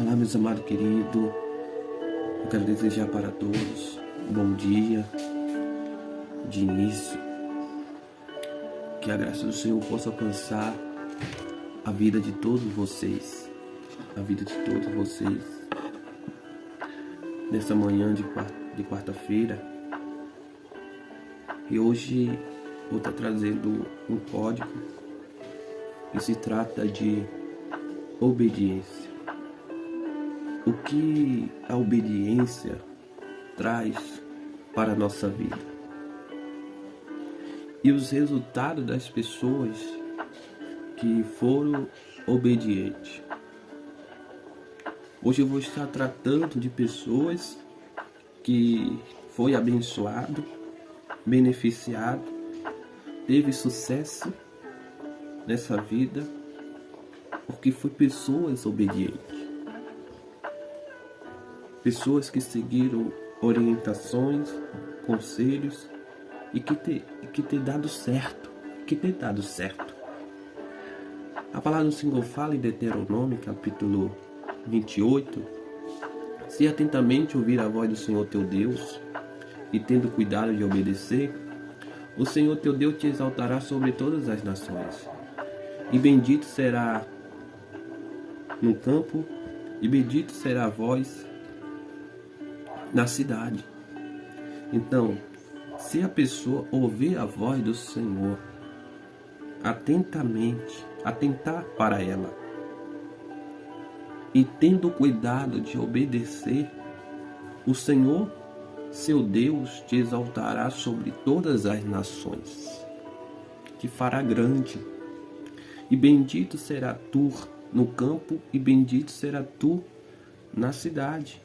Olá, meus amados queridos, eu quero desejar para todos um bom dia de início, que a graça do Senhor possa alcançar a vida de todos vocês, nessa manhã de quarta-feira. E hoje vou estar trazendo um código que se trata de obediência. O que a obediência traz para a nossa vida e os resultados das pessoas que foram obedientes. Hoje eu vou estar tratando de pessoas que foi abençoado, beneficiado, teve sucesso nessa vida porque foi pessoas obedientes. Pessoas que seguiram orientações, conselhos e que tem dado certo. A palavra do Senhor fala em Deuteronômio, capítulo 28. Se atentamente ouvir a voz do Senhor teu Deus e tendo cuidado de obedecer, o Senhor teu Deus te exaltará sobre todas as nações. E bendito será no campo, e bendito será a voz na cidade. Então, se a pessoa ouvir a voz do Senhor atentamente, atentar para ela e tendo cuidado de obedecer, o Senhor, seu Deus, te exaltará sobre todas as nações, te fará grande, e bendito será tu no campo, e bendito será tu na cidade.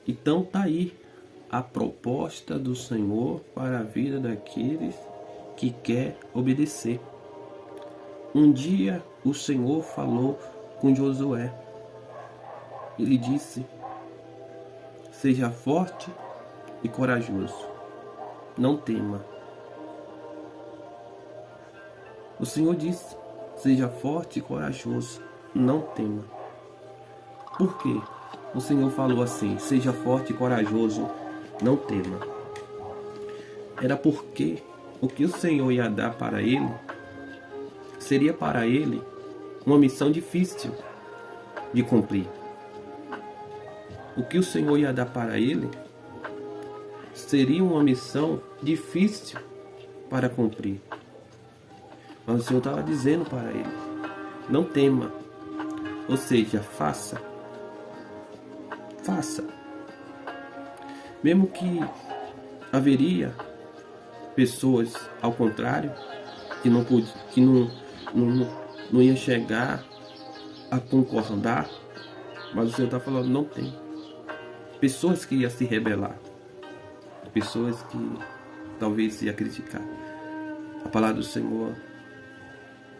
Então tá aí a proposta do Senhor para a vida daqueles que quer obedecer. Um dia o Senhor falou com Josué. Ele disse: seja forte e corajoso, não tema. O Senhor disse: seja forte e corajoso, não tema. Por quê? O Senhor falou assim: seja forte e corajoso, não tema. Era porque o que o Senhor ia dar para ele seria para ele uma missão difícil de cumprir. O que o Senhor ia dar para ele seria uma missão difícil para cumprir. Mas o Senhor estava dizendo para ele: não tema, ou seja, faça. Mesmo que haveria pessoas ao contrário que não ia chegar a concordar, mas o Senhor está falando: não tem. Pessoas que iam se rebelar, pessoas que talvez iam criticar. A palavra do Senhor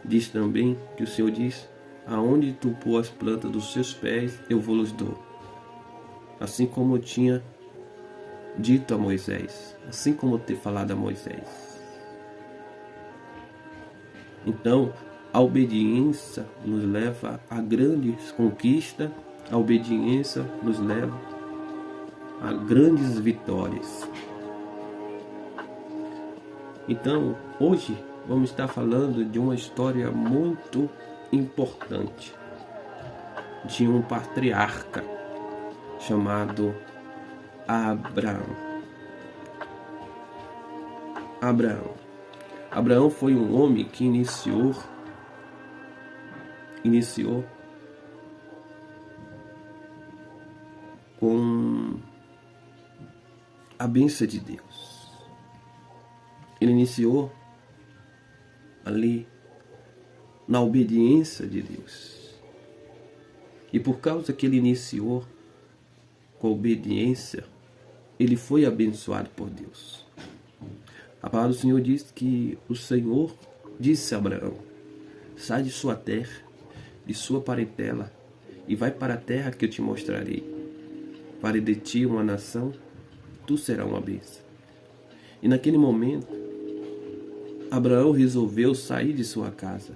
diz também que o Senhor diz: aonde tu pôr as plantas dos seus pés, eu vou-los dou. Assim como eu tinha dito a Moisés, assim como eu ter falado a Moisés. Então, a obediência nos leva a grandes conquistas, a obediência nos leva a grandes vitórias. Então, hoje vamos estar falando de uma história muito importante, de um patriarca chamado Abraão. Abraão foi um homem que iniciou com a bênção de Deus. Ele iniciou ali na obediência de Deus. E por causa que ele iniciou com obediência, ele foi abençoado por Deus. A palavra do Senhor diz que o Senhor disse a Abraão: sai de sua terra, de sua parentela, e vai para a terra que eu te mostrarei. Farei de ti uma nação, tu serás uma bênção. E naquele momento, Abraão resolveu sair de sua casa,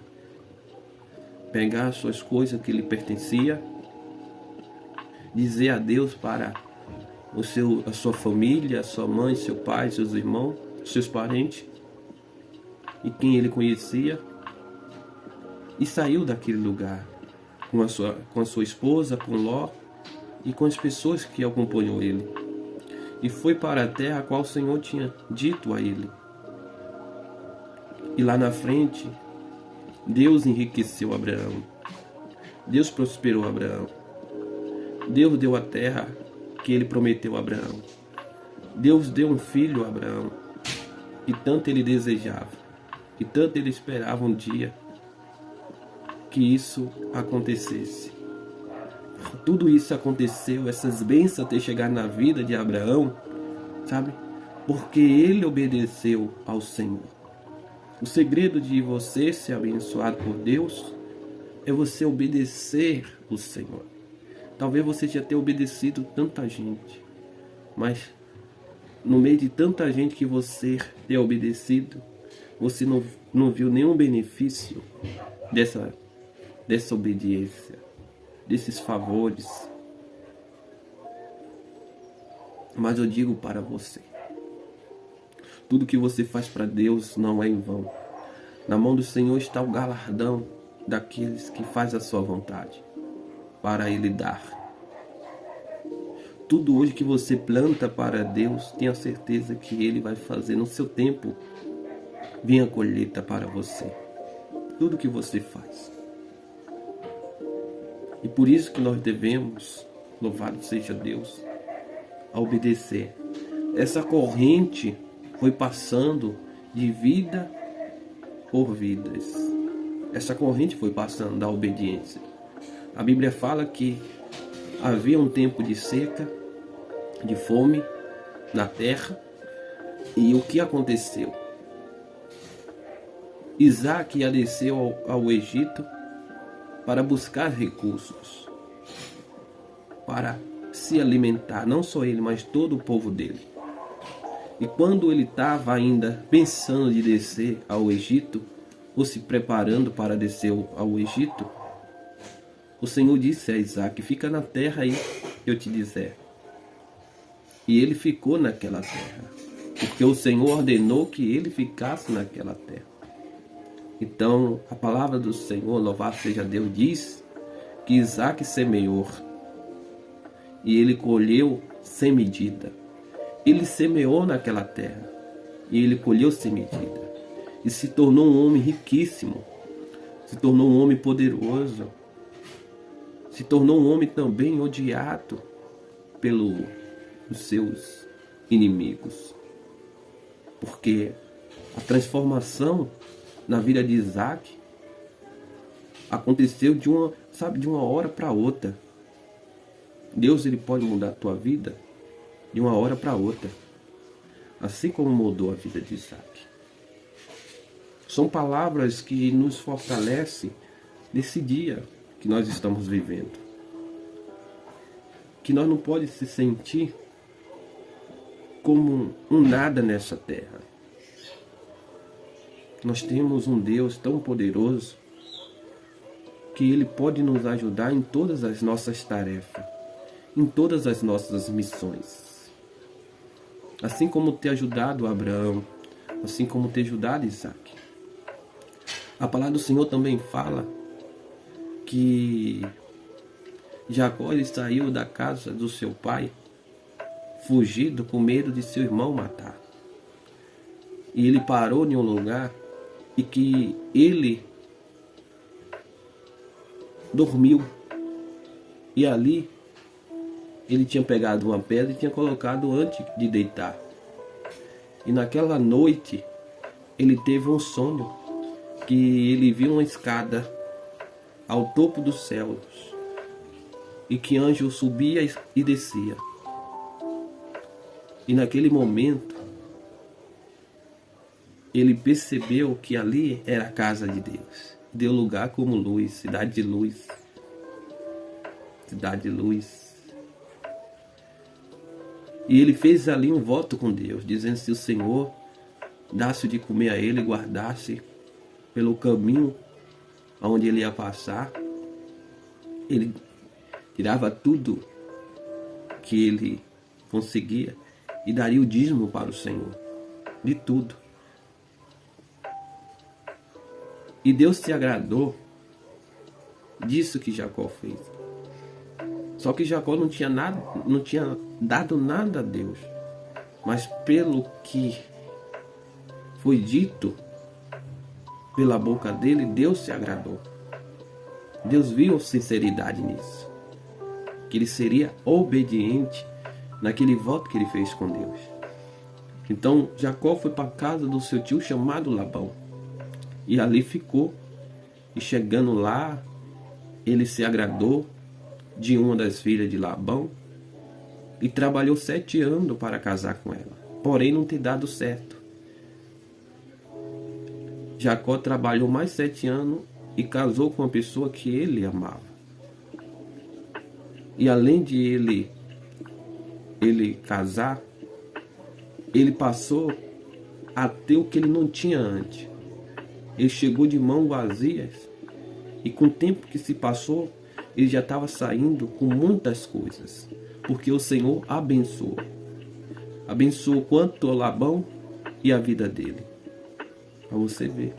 pegar as suas coisas que lhe pertencia, dizer adeus para a sua família, sua mãe, seu pai, seus irmãos, seus parentes e quem ele conhecia, e saiu daquele lugar com a sua esposa, com Ló e com as pessoas que acompanhou ele, e foi para a terra a qual o Senhor tinha dito a ele. E lá na frente, Deus enriqueceu Abraão, Deus prosperou Abraão, Deus deu a terra que ele prometeu a Abraão, Deus deu um filho a Abraão, e tanto ele desejava, e tanto ele esperava um dia que isso acontecesse. Tudo isso aconteceu, essas bênçãos ter chegado na vida de Abraão, sabe? Porque ele obedeceu ao Senhor. O segredo de você ser abençoado por Deus é você obedecer o Senhor. Talvez você já tenha obedecido tanta gente, mas no meio de tanta gente que você tenha obedecido, você não viu nenhum benefício dessa obediência, desses favores. Mas eu digo para você, tudo que você faz para Deus não é em vão. Na mão do Senhor está o galardão daqueles que fazem a sua vontade, para Ele dar. Tudo hoje que você planta para Deus, tenha certeza que Ele vai fazer no seu tempo. Vem a colheita para você. Tudo que você faz. E por isso que nós devemos, louvado seja Deus, a obedecer. Essa corrente foi passando de vida por vidas. Essa corrente foi passando da obediência. A Bíblia fala que havia um tempo de seca, de fome na terra. E o que aconteceu? Isaac ia descer ao Egito para buscar recursos, para se alimentar, não só ele, mas todo o povo dele. E quando ele estava ainda pensando de descer ao Egito, ou se preparando para descer ao Egito, o Senhor disse a Isaac: fica na terra aí, eu te disser. E ele ficou naquela terra, porque o Senhor ordenou que ele ficasse naquela terra. Então, a palavra do Senhor, louvado seja Deus, diz que Isaac semeou e ele colheu sem medida. Ele semeou naquela terra e ele colheu sem medida. E se tornou um homem riquíssimo, se tornou um homem poderoso, se tornou um homem também odiado pelos seus inimigos. Porque a transformação na vida de Isaac aconteceu de uma hora para outra. Deus, ele pode mudar a tua vida de uma hora para outra, assim como mudou a vida de Isaac. São palavras que nos fortalecem nesse dia que nós estamos vivendo. Que nós não podemos se sentir como um nada nessa terra. Nós temos um Deus tão poderoso que Ele pode nos ajudar em todas as nossas tarefas, em todas as nossas missões. Assim como ter ajudado Abraão, assim como ter ajudado Isaac. A palavra do Senhor também fala que Jacó ele saiu da casa do seu pai, fugido com medo de seu irmão matar. E ele parou em um lugar e que ele dormiu. E ali ele tinha pegado uma pedra e tinha colocado antes de deitar. E naquela noite ele teve um sonho que ele viu uma escada ao topo dos céus e que anjo subia e descia. E naquele momento ele percebeu que ali era a casa de Deus. Deu lugar como luz, cidade de luz. Cidade de luz. E ele fez ali um voto com Deus, dizendo: se o Senhor dasse de comer a ele e guardasse pelo caminho Onde ele ia passar, ele tirava tudo que ele conseguia e daria o dízimo para o Senhor, de tudo. E Deus se agradou disso que Jacó fez. Só que Jacó não tinha dado nada a Deus, mas pelo que foi dito pela boca dele, Deus se agradou. Deus viu sinceridade nisso, que ele seria obediente naquele voto que ele fez com Deus. Então Jacó foi para a casa do seu tio chamado Labão, e ali ficou. E chegando lá, ele se agradou de uma das filhas de Labão e trabalhou 7 anos para casar com ela, porém não ter dado certo. Jacó trabalhou mais 7 anos e casou com uma pessoa que ele amava. E além de ele casar, ele passou a ter o que ele não tinha antes. Ele chegou de mãos vazias e com o tempo que se passou, ele já estava saindo com muitas coisas, porque o Senhor abençoou. Abençoou quanto o Labão e a vida dele. Para você ver.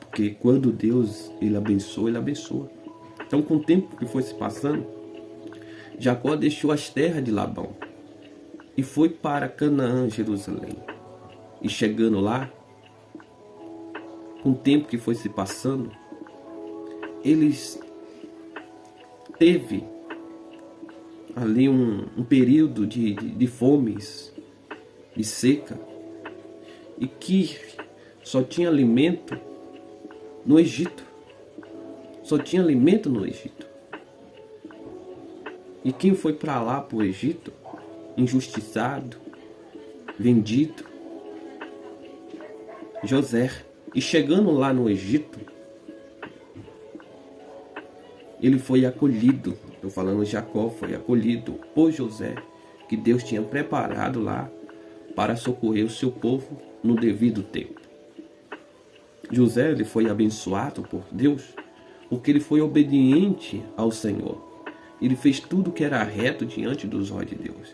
Porque quando Deus ele abençoa, ele abençoa. Então, com o tempo que foi se passando, Jacó deixou as terras de Labão e foi para Canaã, Jerusalém. E chegando lá, com o tempo que foi se passando, eles teve ali um período de fomes, de seca, e que só tinha alimento no Egito. Só tinha alimento no Egito. E quem foi para lá, para o Egito, injustiçado, vendido? José. E chegando lá no Egito, ele foi acolhido. Estou falando, Jacó foi acolhido por José, que Deus tinha preparado lá para socorrer o seu povo no devido tempo. José ele foi abençoado por Deus porque ele foi obediente ao Senhor. Ele fez tudo que era reto diante dos olhos de Deus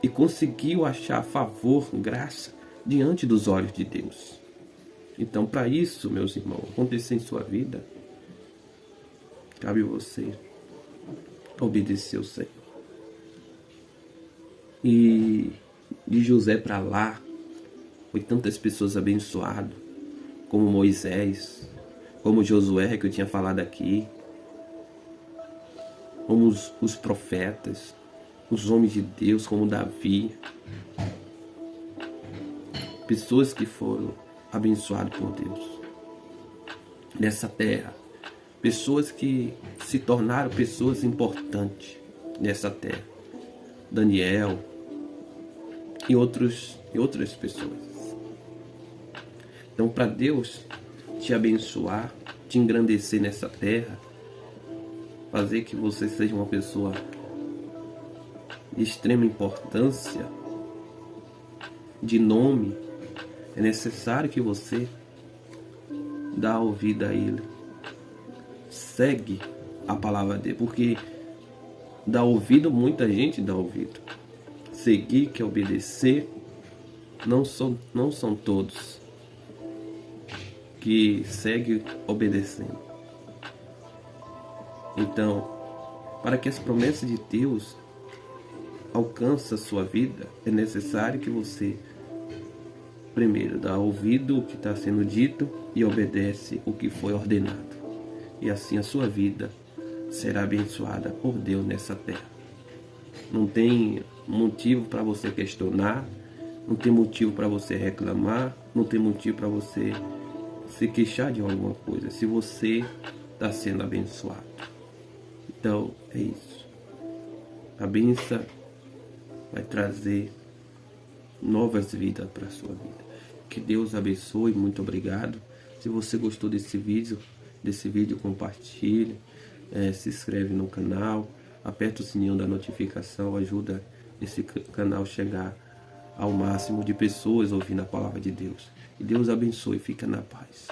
e conseguiu achar favor, graça diante dos olhos de Deus. Então, para isso, meus irmãos, acontecer em sua vida, cabe você obedecer ao Senhor. E de José para lá, foi tantas pessoas abençoadas, como Moisés, como Josué, que eu tinha falado aqui, como os profetas, os homens de Deus, como Davi. Pessoas que foram abençoadas por Deus nessa terra. Pessoas que se tornaram pessoas importantes nessa terra. Daniel e outras pessoas. Então, para Deus te abençoar, te engrandecer nessa terra, fazer que você seja uma pessoa de extrema importância, de nome, é necessário que você dá ouvido a Ele. Segue a palavra dele, porque dá ouvido, muita gente dá ouvido. Seguir, que é obedecer, não são todos que seguem obedecendo. Então, para que as promessas de Deus alcancem a sua vida, é necessário que você primeiro dá ouvido ao que está sendo dito e obedece o que foi ordenado. E assim a sua vida será abençoada por Deus nessa terra. Não tem motivo para você questionar, não tem motivo para você reclamar, não tem motivo para você se queixar de alguma coisa, se você está sendo abençoado. Então é isso. A bênção vai trazer novas vidas para a sua vida. Que Deus abençoe, muito obrigado. Se você gostou desse vídeo, compartilhe, se inscreve no canal, aperta o sininho da notificação, ajuda esse canal chegar ao máximo de pessoas ouvindo a palavra de Deus. E Deus abençoe, fica na paz.